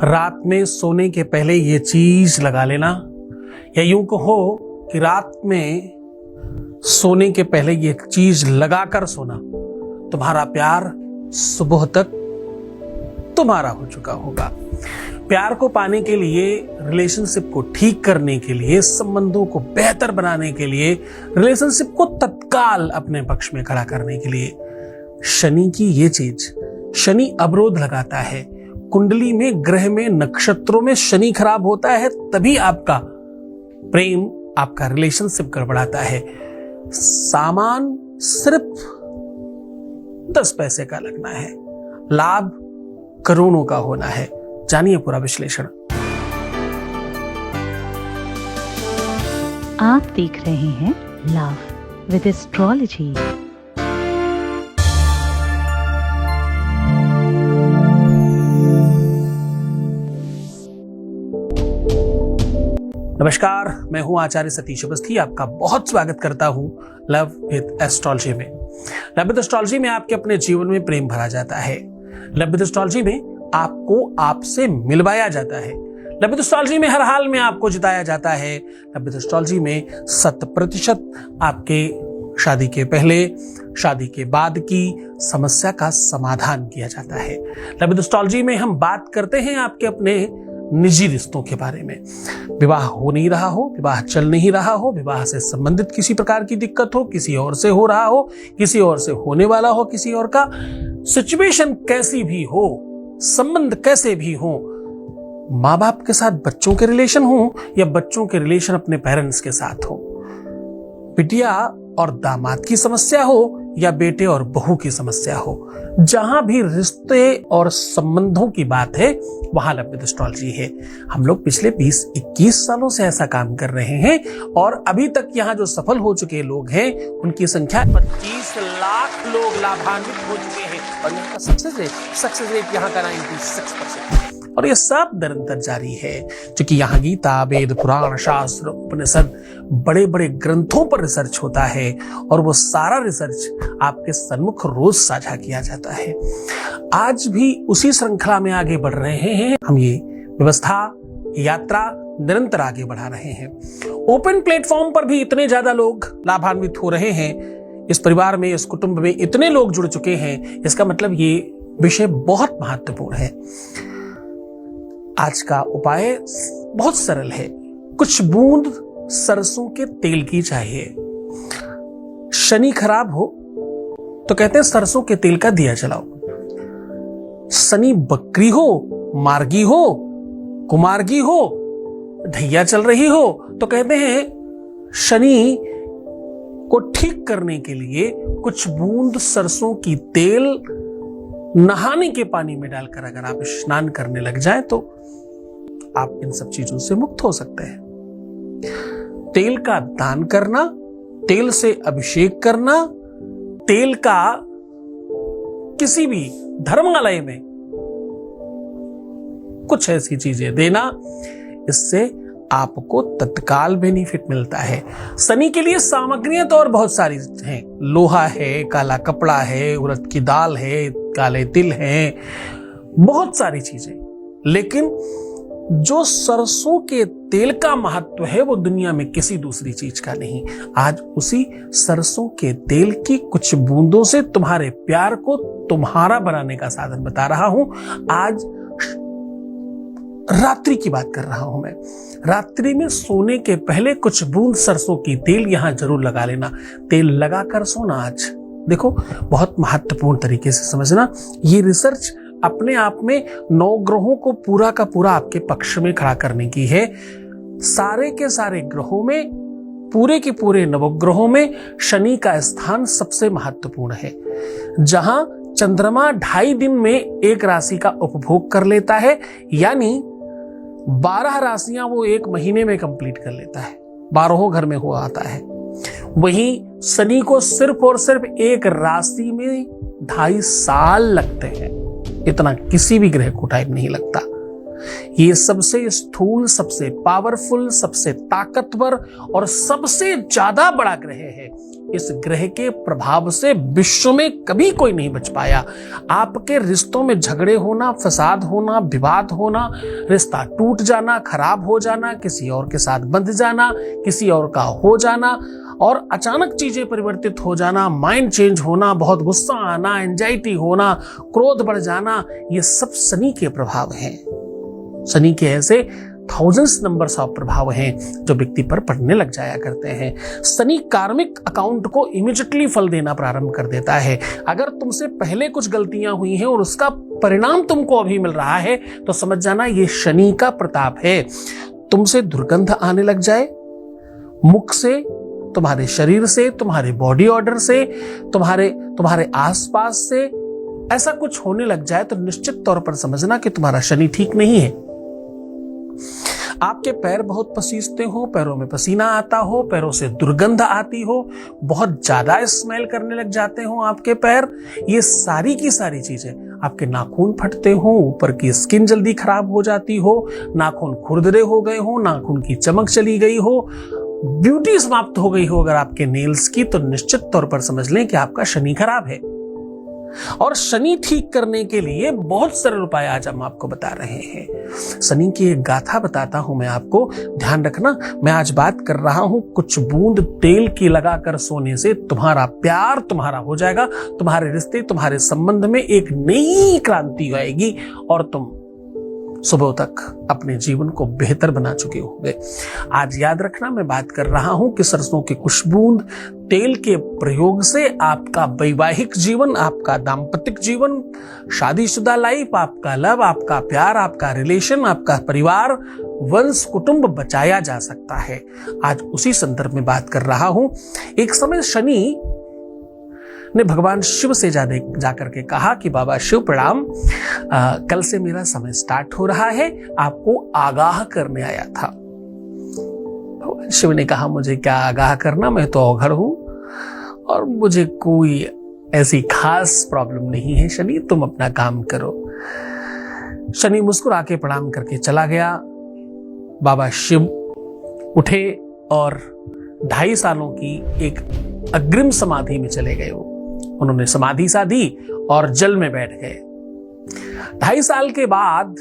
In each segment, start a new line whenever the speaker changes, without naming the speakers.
रात में सोने के पहले ये चीज लगा लेना, या यूं कहो कि रात में सोने के पहले ये चीज लगाकर सोना, तुम्हारा प्यार सुबह तक तुम्हारा हो चुका होगा। प्यार को पाने के लिए, रिलेशनशिप को ठीक करने के लिए, संबंधों को बेहतर बनाने के लिए, रिलेशनशिप को तत्काल अपने पक्ष में खड़ा करने के लिए शनि की ये चीज, शनि अवरोध लगाता है। कुंडली में, ग्रह में, नक्षत्रों में शनि खराब होता है तभी आपका प्रेम, आपका रिलेशनशिप गड़बड़ाता है। सामान सिर्फ 10 पैसे का लगना है, लाभ करोड़ों का होना है। जानिए पूरा विश्लेषण।
आप देख रहे हैं लव विद एस्ट्रोलॉजी।
नमस्कार, मैं हूं आचार्य सतीश अवस्थी। आपका बहुत स्वागत करता हूं लव विद एस्ट्रोलॉजी में। लव विद एस्ट्रोलॉजी में आपके अपने जीवन में प्रेम भरा जाता है। लव विद एस्ट्रोलॉजी में आपको आपसे मिलवाया जाता है। लव विद एस्ट्रोलॉजी में हर हाल में आपको जिताया जाता है। लव विद एस्ट्रोलॉजी में 100% आपके शादी के पहले, शादी के बाद की समस्या का समाधान किया जाता है। लव विद एस्ट्रोलॉजी में हम बात करते हैं आपके अपने निजी रिश्तों के बारे में। विवाह हो नहीं रहा हो, विवाह चल नहीं रहा हो, विवाह से संबंधित किसी प्रकार की दिक्कत हो, किसी और से हो रहा हो, किसी और से होने वाला हो, किसी और का सिचुएशन कैसी भी हो, संबंध कैसे भी हो, माँ बाप के साथ बच्चों के रिलेशन हो या बच्चों के रिलेशन अपने पेरेंट्स के साथ हो, बिटिया और दामाद की समस्या हो या बेटे और बहू की समस्या हो, जहां भी रिश्ते और संबंधों की बात है वहां लव विद एस्ट्रोलॉजी है। हम लोग पिछले 20-21 सालों से ऐसा काम कर रहे हैं और अभी तक यहाँ जो सफल हो चुके लोग हैं उनकी संख्या 25 लाख लोग लाभान्वित हो चुके हैं और यहाँ का सक्सेस रेट यहाँ का 96% है। और ये सब निरंतर जारी है, क्योंकि यहाँ गीता, वेद, पुराण, शास्त्र, उपनिषद, बड़े बड़े ग्रंथों पर रिसर्च होता है और वो सारा रिसर्च आपके सम्मुख रोज साझा किया जाता है। आज भी उसी श्रृंखला में आगे बढ़ रहे हैं हम। ये व्यवस्था, यात्रा निरंतर आगे बढ़ा रहे हैं। ओपन प्लेटफॉर्म पर भी इतने ज्यादा लोग लाभान्वित हो रहे हैं, इस परिवार में, इस कुटुंब में इतने लोग जुड़ चुके हैं, इसका मतलब ये विषय बहुत महत्वपूर्ण है। आज का उपाय बहुत सरल है। कुछ बूंद सरसों के तेल की चाहिए। शनि खराब हो तो कहते हैं सरसों के तेल का दिया जलाओ। शनि बकरी हो, मार्गी हो, कुमार्गी हो, ढैया चल रही हो तो कहते हैं शनि को ठीक करने के लिए कुछ बूंद सरसों की तेल नहाने के पानी में डालकर अगर आप स्नान करने लग जाएं तो आप इन सब चीजों से मुक्त हो सकते हैं। तेल का दान करना, तेल से अभिषेक करना, तेल का किसी भी धर्मालय में कुछ ऐसी चीजें देना, इससे आपको तत्काल बेनिफिट मिलता है। शनि के लिए सामग्रियां तो और बहुत सारी हैं। लोहा है, काला कपड़ा है, उड़द की दाल है, काले तिल हैं, बहुत सारी चीजें। लेकिन जो सरसों के तेल का महत्व है वो दुनिया में किसी दूसरी चीज का नहीं। आज उसी सरसों के तेल की कुछ बूंदों से तुम्हारे प्यार को तुम्हारा बनाने का साधन बता रहा हूं। आज रात्रि की बात कर रहा हूं मैं। रात्रि में सोने के पहले कुछ बूंद सरसों की तेल यहां जरूर लगा लेना। तेल लगाकर सोना आज। देखो, बहुत महत्वपूर्ण तरीके से समझना। ये रिसर्च अपने आप में 9 ग्रहों को पूरा का पूरा आपके पक्ष में खड़ा करने की है। सारे के सारे ग्रहों में, पूरे के पूरे नवग्रहों में शनि का स्थान सबसे महत्वपूर्ण है। जहां चंद्रमा 2.5 दिन में एक राशि का उपभोग कर लेता है, यानी 12 राशियां वो 1 महीने में कंप्लीट कर लेता है, 12 घर में हो आता है। वहीं शनि को सिर्फ और सिर्फ एक राशि में 2.5 साल लगते हैं। इतना किसी भी ग्रह को टाइम नहीं लगता। ये सबसे स्थूल, सबसे पावरफुल, सबसे ताकतवर और सबसे ज्यादा बड़ा ग्रह है। इस ग्रह के प्रभाव से विश्व में कभी कोई नहीं बच पाया। आपके रिश्तों में झगड़े होना, फसाद होना, विवाद होना, रिश्ता टूट जाना, खराब हो जाना, किसी और के साथ बंध जाना, किसी और का हो जाना और अचानक चीजें परिवर्तित हो जाना, माइंड चेंज होना, बहुत गुस्सा आना, एंजाइटी होना, क्रोध बढ़ जाना, ये सब शनि के प्रभाव हैं। शनि के ऐसे थाउजेंड्स नंबर्स ऑफ प्रभाव हैं जो व्यक्ति पर पड़ने लग जाया करते हैं। शनि कार्मिक अकाउंट को इमीडिएटली फल देना प्रारंभ कर देता है। अगर तुमसे पहले कुछ गलतियां हुई हैं और उसका परिणाम तुमको अभी मिल रहा है तो समझ जाना ये शनि का प्रताप है। तुमसे दुर्गंध आने लग जाए, मुख से, तुम्हारे शरीर से, तुम्हारे बॉडी ऑर्डर से, तुम्हारे आसपास से ऐसा कुछ होने लग जाए तो निश्चित तौर पर समझना कि तुम्हारा शनि ठीक नहीं है। आपके पैर बहुत पसीजते हो, पैरों में पसीना आता हो, पैरों से दुर्गंध आती हो, बहुत ज्यादा स्मेल करने लग जाते हो आपके पैर, ये सारी की सारी चीजें, आपके नाखून फटते हो, ऊपर की स्किन जल्दी खराब हो जाती हो, नाखून खुरदरे हो गए हो, नाखून की चमक चली गई हो, ब्यूटी समाप्त हो गई हो अगर आपके नेल्स की, तो निश्चित तौर पर समझ लें कि आपका शनि खराब है। और शनि ठीक करने के लिए बहुत सरल उपाय आज हम आपको बता रहे हैं। शनि की एक गाथा बताता हूं मैं आपको, ध्यान रखना। मैं आज बात कर रहा हूं कुछ बूंद तेल की लगाकर सोने से तुम्हारा प्यार तुम्हारा हो जाएगा, तुम्हारे रिश्ते, तुम्हारे संबंध में एक नई क्रांति आएगी और तुम सुबह तक अपने जीवन को बेहतर बना चुके होंगे। आज याद रखना, मैं बात कर रहा हूं कि सरसों के कुछ बूंद तेल के प्रयोग से आपका वैवाहिक जीवन, आपका दाम्पत्य जीवन, शादीशुदा लाइफ, आपका लव, आपका प्यार, आपका रिलेशन, आपका परिवार, वंश, कुटुंब बचाया जा सकता है। आज उसी संदर्भ में बात कर रहा हूं। एक समय शनि ने भगवान शिव से जाकर के कहा कि बाबा शिव प्रणाम, कल से मेरा समय स्टार्ट हो रहा है, आपको आगाह करने आया था। शिव ने कहा मुझे क्या आगाह करना, मैं तो औघड़ हूं और मुझे कोई ऐसी खास प्रॉब्लम नहीं है, शनि तुम अपना काम करो। शनि मुस्कुरा के प्रणाम करके चला गया। बाबा शिव उठे और 2.5 सालों की एक अग्रिम समाधि में चले गए। उन्होंने समाधि साधी और जल में बैठ गए। 2.5 साल के बाद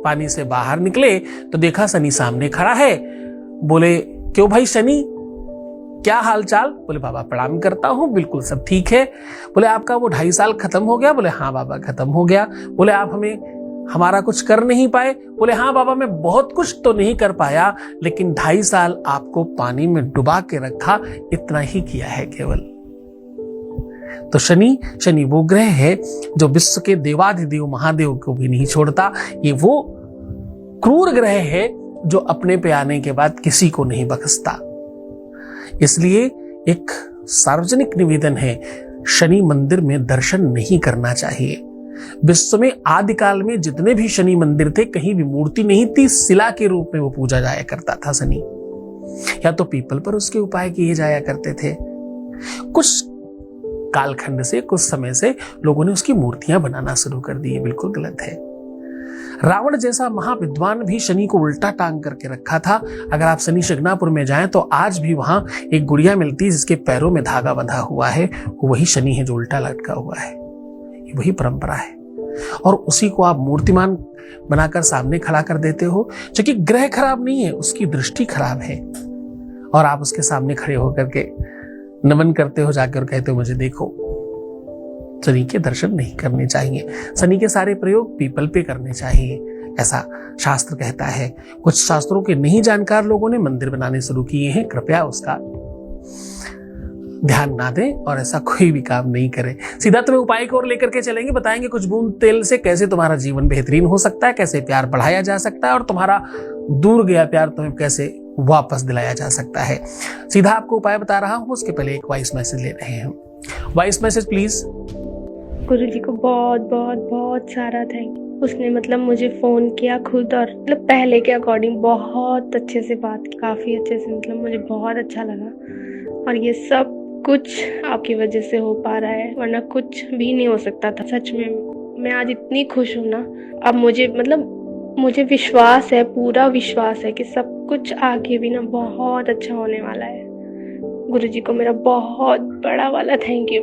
पानी से बाहर निकले तो देखा शनि सामने खड़ा है। बोले क्यों भाई शनि, क्या हाल चाल? बोले बाबा प्रणाम करता हूं, बिल्कुल सब ठीक है। बोले आपका वो 2.5 साल खत्म हो गया? बोले हाँ बाबा खत्म हो गया। बोले आप हमारा कुछ कर नहीं पाए? बोले हाँ बाबा मैं बहुत कुछ तो नहीं कर पाया, लेकिन 2.5 साल आपको पानी में डुबा के रखा, इतना ही किया है केवल। तो शनि वो ग्रह है जो विश्व के देवाधिदेव महादेव को भी नहीं छोड़ता। ये वो क्रूर ग्रह है जो अपने पे आने के बाद किसी को नहीं बख्शता। इसलिए एक सार्वजनिक निवेदन है, शनि मंदिर में दर्शन नहीं करना चाहिए। विश्व में आदिकाल में जितने भी शनि मंदिर थे, कहीं भी मूर्ति नहीं थी, शिला के रूप में वो पूजा जाया करता था शनि, या तो पीपल पर उसके उपाय किए जाया करते थे। कुछ कालखंड से, कुछ समय से लोगों ने उसकी मूर्तियां बनाना शुरू कर दी, बिल्कुल गलत है। रावण जैसा महाविद्वान भी शनि को उल्टा टांग करके रखा था। अगर आप शनि शिंगणापुर में जाएं तो आज भी वहां एक गुड़िया मिलती है जिसके पैरों में धागा बंधा हुआ है, वही शनि है जो उल्टा लटका हुआ है। वही परंपरा है और उसी को आप मूर्तिमान बनाकर सामने खड़ा कर देते हो, जो कि ग्रह खराब नहीं है, उसकी दृष्टि खराब है, और आप उसके सामने खड़े होकर के नमन करते हो जाकर और कहते हो मुझे देखो। शनि के दर्शन नहीं करने चाहिए। शनि के सारे प्रयोग पीपल पे करने चाहिए, ऐसा शास्त्र कहता है। कुछ शास्त्रों के नहीं जानकार लोगों ने मंदिर बनाने शुरू किए हैं, कृपया उसका ध्यान ना दें और ऐसा कोई भी काम नहीं करें। सीधा तुम्हें उपाय की ओर लेकर के चलेंगे, बताएंगे कुछ बूंद तेल से कैसे तुम्हारा जीवन बेहतरीन हो सकता है, कैसे प्यार बढ़ाया जा सकता है और तुम्हारा दूर गया प्यार तुम्हें कैसे वापस दिलाया जा सकता है। सीधा आपको उपाय बता रहा हूं, उसके पहले एक वॉइस मैसेज ले रहे हैं। Voice message please.
गुरुजी को बहुत बहुत बहुत सारा थैंक। उसने मतलब मुझे फ़ोन किया खुद और मतलब पहले के अकॉर्डिंग बहुत अच्छे से बात की, काफ़ी अच्छे से, मतलब मुझे बहुत अच्छा लगा। और ये सब कुछ आपकी वजह से हो पा रहा है, वरना कुछ भी नहीं हो सकता था। सच में मैं आज इतनी खुश हूँ ना। अब मुझे मतलब मुझे विश्वास है, पूरा विश्वास है कि सब कुछ आगे भी ना बहुत अच्छा होने वाला है। गुरुजी को मेरा बहुत बड़ा वाला थैंक यू।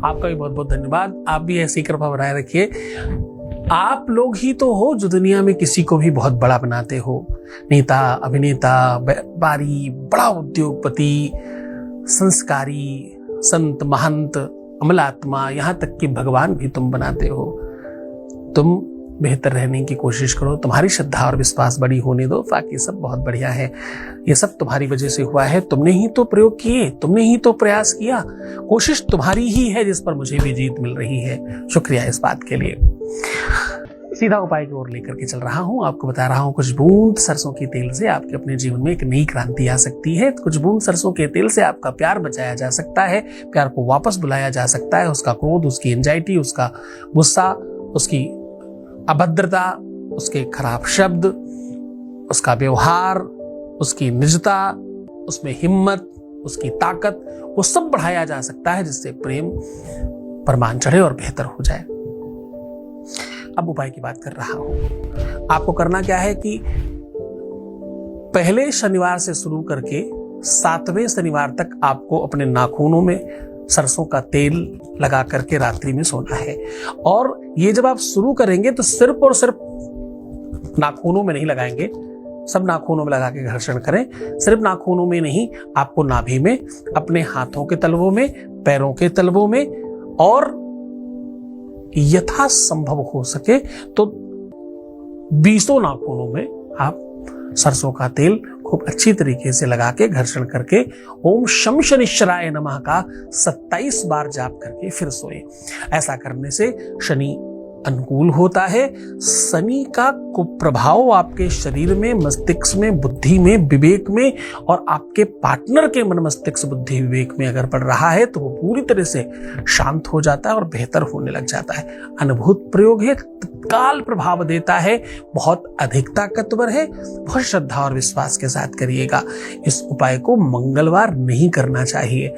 आपका भी बहुत बहुत धन्यवाद। आप भी ऐसी कृपा बनाए रखिए। आप लोग ही तो हो जो दुनिया में किसी को भी बहुत बड़ा बनाते हो। नेता, अभिनेता, व्यापारी, बड़ा उद्योगपति, संस्कारी, संत, महंत, अमलात्मा, यहाँ तक कि भगवान भी तुम बनाते हो। तुम बेहतर रहने की कोशिश करो, तुम्हारी श्रद्धा और विश्वास बड़ी होने दो, बाकी सब बहुत बढ़िया है। ये सब तुम्हारी वजह से हुआ है, तुमने ही तो प्रयोग किए, तुमने ही तो प्रयास किया, कोशिश तुम्हारी ही है जिस पर मुझे भी जीत मिल रही है। शुक्रिया इस बात के लिए। सीधा उपाय की ओर लेकर के चल रहा हूं। आपको बता रहा हूं कुछ बूंद सरसों के तेल से आपके अपने जीवन में एक नई क्रांति आ सकती है। कुछ बूंद सरसों के तेल से आपका प्यार बचाया जा सकता है, प्यार को वापस बुलाया जा सकता है। उसका क्रोध, उसकी एंजाइटी, उसका गुस्सा, उसकी अभद्रता, उसके खराब शब्द, उसका व्यवहार, उसकी निजता, उसमें हिम्मत, उसकी ताकत, वो सब बढ़ाया जा सकता है जिससे प्रेम परमान चढ़े और बेहतर हो जाए। अब उपाय की बात कर रहा हूं। आपको करना क्या है कि पहले शनिवार से शुरू करके 7वें शनिवार तक आपको अपने नाखूनों में सरसों का तेल लगा करके रात्रि में सोना है। और ये जब आप शुरू करेंगे तो सिर्फ और सिर्फ नाखूनों में नहीं लगाएंगे, सब नाखूनों में लगा के घर्षण करें। सिर्फ नाखूनों में नहीं, आपको नाभि में, अपने हाथों के तलवों में, पैरों के तलवों में, और यथासंभव हो सके तो 20 नाखूनों में आप सरसों का तेल खूब अच्छी तरीके से लगा के घर्षण करके ओम शम शनिश्चराय नमः का 27 बार जाप करके फिर सोए। ऐसा करने से शनि अनुकूल होता है। शनि का कुप्रभाव आपके शरीर में, मस्तिष्क में, बुद्धि में, विवेक में और आपके पार्टनर के मन, मस्तिष्क, बुद्धि, विवेक में अगर पड़ रहा है तो वो पूरी तरह से शांत हो जाता है और बेहतर होने लग जाता है। अनुभूत प्रयोग है, तत्काल प्रभाव देता है, बहुत अधिक ताकतवर है। बहुत श्रद्धा और विश्वास के साथ करिएगा। इस उपाय को मंगलवार नहीं करना चाहिए,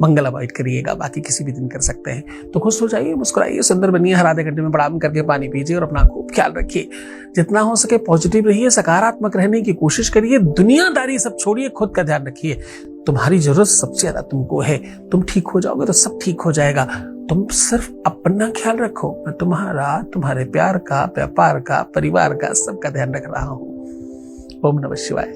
मंगल अवॉइड करिएगा, बाकी किसी भी दिन कर सकते हैं। तो खुश हो जाइए, मुस्कुराइए, सुंदर बनिए, हर आधे घंटे में प्रणाम करके पानी पीजिए और अपना खूब ख्याल रखिए। जितना हो सके पॉजिटिव रहिए, सकारात्मक रहने की कोशिश करिए, दुनियादारी सब छोड़िए, खुद का ध्यान रखिए। तुम्हारी जरूरत सबसे ज्यादा तुमको है। तुम ठीक हो जाओगे तो सब ठीक हो जाएगा। तुम सिर्फ अपना ख्याल रखो, मैं तुम्हारा, तुम्हारे प्यार का, व्यापार का, परिवार का, सबका ध्यान रख रहा हूं। ओम नमः शिवाय।